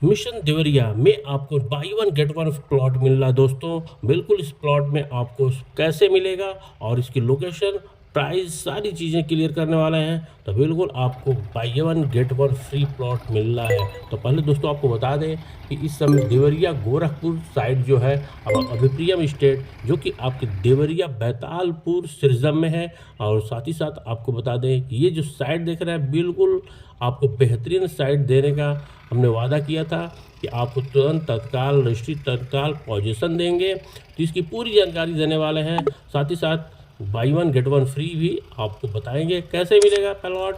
Mission Deoria में आपको buy one get one plot मिल रहा है दोस्तों। बिल्कुल इस प्लॉट में आपको कैसे मिलेगा और इसकी लोकेशन, प्राइस, सारी चीज़ें क्लियर करने वाले हैं। तो बिल्कुल आपको buy one get one free plot मिल रहा है। तो पहले दोस्तों आपको बता दें कि इस समय देवरिया गोरखपुर साइड जो है अब अभिप्रियम स्टेट, जो कि आपके देवरिया बैतालपुर सिरजम में है। और साथ ही साथ आपको बता दें कि ये जो साइड देख रहे हैं बिल्कुल आपको बेहतरीन साइड देने का हमने वादा किया था कि आपको तुरंत तत्काल रजिस्ट्री, तत्काल पोजीशन देंगे। तो इसकी पूरी जानकारी देने वाले हैं। साथ ही साथ by one get one free भी आपको बताएंगे कैसे मिलेगा प्लॉट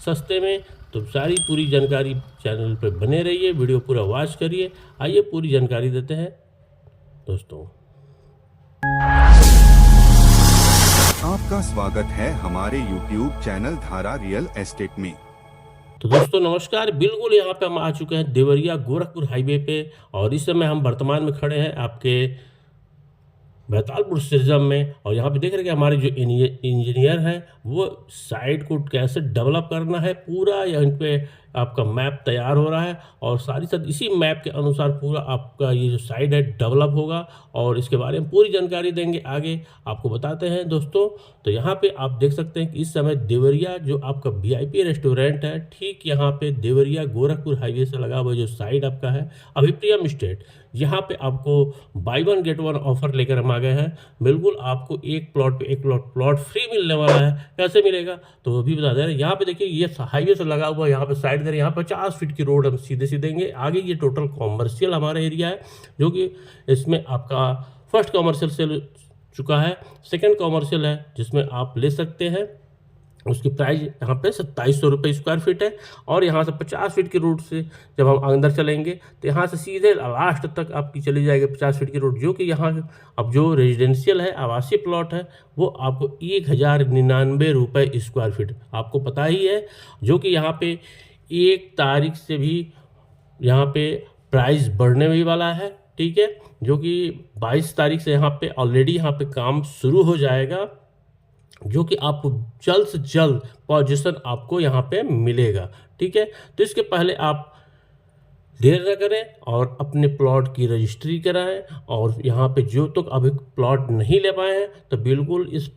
सस्ते में। तो सारी पूरी जानकारी चैनल पे बने रहिए, वीडियो पूरा वॉच करिए। आइए पूरी जानकारी देते हैं दोस्तों। आपका स्वागत है हमारे YouTube चैनल धारा रियल एस्टेट में। तो दोस्तों नमस्कार। बिल्कुल यहाँ पे हम आ चुके हैं देवरिया गोरखपुर हाईवे पे, और इस समय हम वर्तमान में खड़े हैं आपके बैतालपुर सिरजम में। और यहाँ पे देख रहे हैं कि हमारे जो इंजीनियर हैं वो साइट को कैसे डेवलप करना है, पूरा यहाँ पे आपका मैप तैयार हो रहा है। और साथ ही साथ इसी मैप के अनुसार पूरा आपका ये जो साइट है डेवलप होगा, और इसके बारे में पूरी जानकारी देंगे, आगे आपको बताते हैं दोस्तों। तो यहाँ पे आप देख सकते हैं कि इस समय देवरिया जो आपका VIP रेस्टोरेंट है, ठीक यहाँ पे देवरिया गोरखपुर हाईवे से लगा हुआ जो साइड आपका है अभिप्रियम स्टेट, यहाँ पे आपको buy one get one offer लेकर हम आ गए हैं। बिल्कुल आपको एक प्लॉट पे एक प्लॉट फ्री मिलने वाला है। कैसे मिलेगा तो वो भी बता दे रहे हैं। यहाँ पे देखिए ये हाईवे से लगा हुआ, यहाँ पे साइड दे रहे, यहाँ 50 फीट की रोड हम सीधे देंगे। आगे ये टोटल कॉमर्शियल हमारा एरिया है, जो कि इसमें आपका फर्स्ट कॉमर्शियल सेल चुका है, सेकेंड कॉमर्शियल है जिसमें आप ले सकते हैं। उसकी प्राइस यहाँ पे 2700 रुपये स्क्वायर फीट है। और यहाँ से 50 फीट की रोड से जब हम अंदर चलेंगे तो यहाँ से सीधे लास्ट तक आपकी चली जाएगी 50 फीट की रोड, जो कि यहाँ अब जो रेजिडेंशियल है, आवासीय प्लॉट है, वो आपको 1099 रुपये स्क्वायर फीट आपको पता ही है। जो कि यहाँ पे 1 तारीख से भी यहाँ पे प्राइस बढ़ने भी वाला है, ठीक है। जो कि 22 तारीख से यहाँ पे ऑलरेडी यहाँ पे काम शुरू हो जाएगा, जो कि आपको जल्द से जल्द पोजीशन आपको यहाँ पे मिलेगा, ठीक है। तो इसके पहले आप देर न करें और अपने प्लॉट की रजिस्ट्री कराएं। और यहाँ पे जो तो अभी प्लॉट नहीं ले पाए हैं तो बिल्कुल इस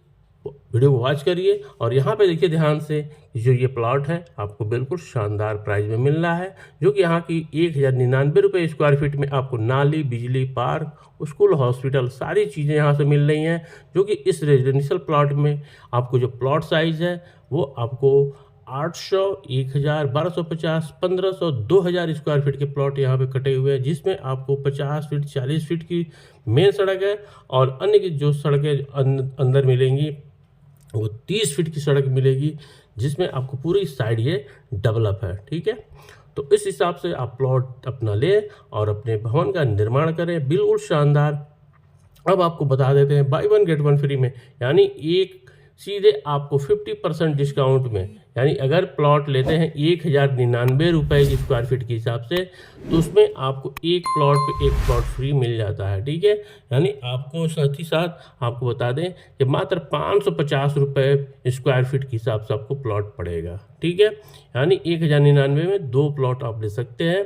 वीडियो को वॉच करिए। और यहाँ पे देखिए ध्यान से, जो ये प्लॉट है आपको बिल्कुल शानदार प्राइस में मिल रहा है, जो कि यहाँ की 1099 रुपये स्क्वायर फीट में आपको नाली, बिजली, पार्क, स्कूल, हॉस्पिटल, सारी चीज़ें यहाँ से मिल रही हैं। जो कि इस रेजिडेंशियल प्लॉट में आपको जो प्लॉट साइज़ है वो आपको 800, 1000, 1250, 1500, 2000 स्क्वायर फीट के प्लॉट यहाँ पे कटे हुए हैं, जिसमें आपको 50 फीट, 40 फीट की मेन सड़क है, और अन्य की जो सड़कें अंदर मिलेंगी वो 30 फीट की सड़क मिलेगी, जिसमें आपको पूरी साइड ये डेवलप है, ठीक है। तो इस हिसाब से आप प्लॉट अपना लें और अपने भवन का निर्माण करें, बिल्कुल शानदार। अब आपको बता देते हैं by one get one free में, यानी एक सीधे आपको 50% डिस्काउंट में, यानी अगर प्लॉट लेते हैं 1099 रुपये की स्क्वायर फीट के हिसाब से, तो उसमें आपको एक प्लॉट पे एक प्लॉट फ्री मिल जाता है, ठीक है। यानी आपको साथ ही साथ आपको बता दें कि मात्र 550 रुपये स्क्वायर फीट के हिसाब से आपको प्लॉट पड़ेगा, ठीक है। यानी 1099 में 2 प्लॉट आप ले सकते हैं।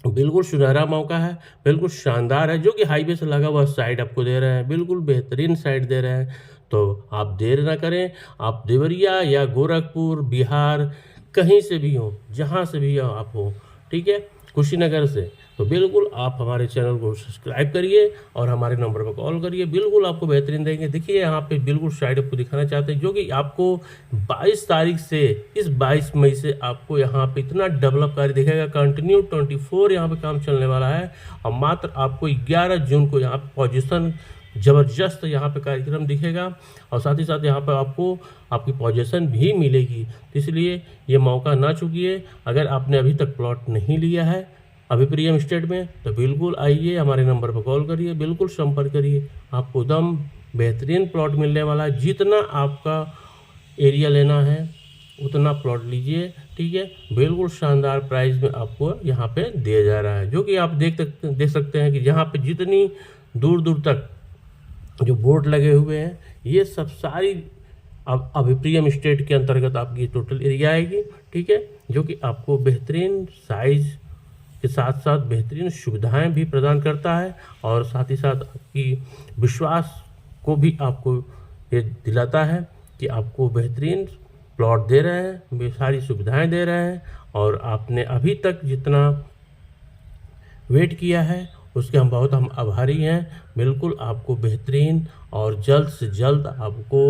बिल्कुल सुनहरा मौका है, बिल्कुल शानदार है, जो कि हाईवे से लगा हुआ साइड आपको दे रहे हैं, बिल्कुल बेहतरीन साइड दे रहे हैं। तो आप देर ना करें, आप देवरिया या गोरखपुर, बिहार, कहीं से भी हो, जहाँ से भी आप हो, ठीक है, कुशीनगर से, तो बिल्कुल आप हमारे चैनल को सब्सक्राइब करिए और हमारे नंबर पर कॉल करिए। बिल्कुल आपको बेहतरीन देंगे। देखिए यहाँ पे बिल्कुल साइड आपको दिखाना चाहते हैं, जो कि आपको 22 तारीख से, इस 22 मई से आपको यहाँ पे इतना डेवलप कार्य दिखेगा। कंटिन्यू 24 यहाँ पे काम चलने वाला है, और मात्र आपको 11 जून को यहाँ पे पोजीशन ज़बरदस्त यहाँ पे कार्यक्रम दिखेगा, और साथ ही साथ यहाँ पर आपको आपकी पोजीशन भी मिलेगी। तो इसलिए ये मौका ना चूकिए। अगर आपने अभी तक प्लॉट नहीं लिया है अभिप्रियम स्टेट में, तो बिल्कुल आइए, हमारे नंबर पर कॉल करिए, बिल्कुल संपर्क करिए। आपको एकदम बेहतरीन प्लॉट मिलने वाला है। जितना आपका एरिया लेना है उतना प्लॉट लीजिए, ठीक है। बिल्कुल शानदार प्राइस में आपको यहाँ पे दिया जा रहा है, जो कि आप देख सकते हैं कि यहाँ पे जितनी दूर दूर तक जो बोर्ड लगे हुए हैं, ये सब सारी अब अभिप्रियम स्टेट के अंतर्गत आपकी टोटल एरिया आएगी, ठीक है। जो कि आपको बेहतरीन साइज के साथ साथ बेहतरीन सुविधाएं भी प्रदान करता है और साथ ही साथ आपकी विश्वास को भी आपको ये दिलाता है कि आपको बेहतरीन प्लॉट दे रहे हैं, वे सारी सुविधाएं दे रहे हैं और आपने अभी तक जितना वेट किया है उसके हम आभारी हैं। बिल्कुल आपको बेहतरीन और जल्द से जल्द आपको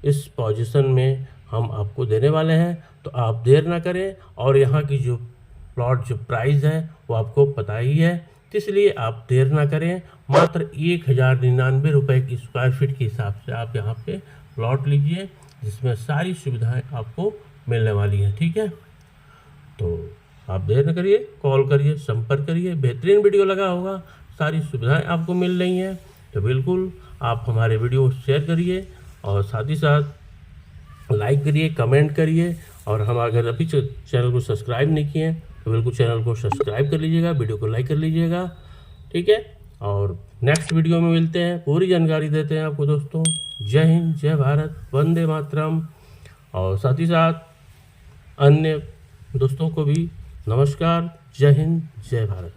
इस पोजीशन में हम आपको देने वाले हैं, तो आप देर ना करें। और यहाँ की जो प्लॉट जो प्राइस है वो आपको पता ही है, तो इसलिए आप देर ना करें। मात्र 1099 रुपये की स्क्वायर फीट के हिसाब से आप यहाँ पे प्लॉट लीजिए, जिसमें सारी सुविधाएं आपको मिलने वाली हैं। ठीक है, तो आप देर न करिए, कॉल करिए, संपर्क करिए। बेहतरीन वीडियो लगा होगा, सारी सुविधाएं आपको मिल रही हैं, तो बिल्कुल आप हमारे वीडियो शेयर करिए और साथ ही साथ लाइक करिए, कमेंट करिए। और हम अगर अभी चैनल को सब्सक्राइब नहीं किए हैं तो बिल्कुल चैनल को सब्सक्राइब कर लीजिएगा, वीडियो को लाइक कर लीजिएगा। ठीक है, और नेक्स्ट वीडियो में मिलते हैं, पूरी जानकारी देते हैं आपको दोस्तों। जय हिंद, जय भारत, वंदे मातरम। और साथ ही साथ अन्य दोस्तों को भी नमस्कार, जय हिंद, जय भारत।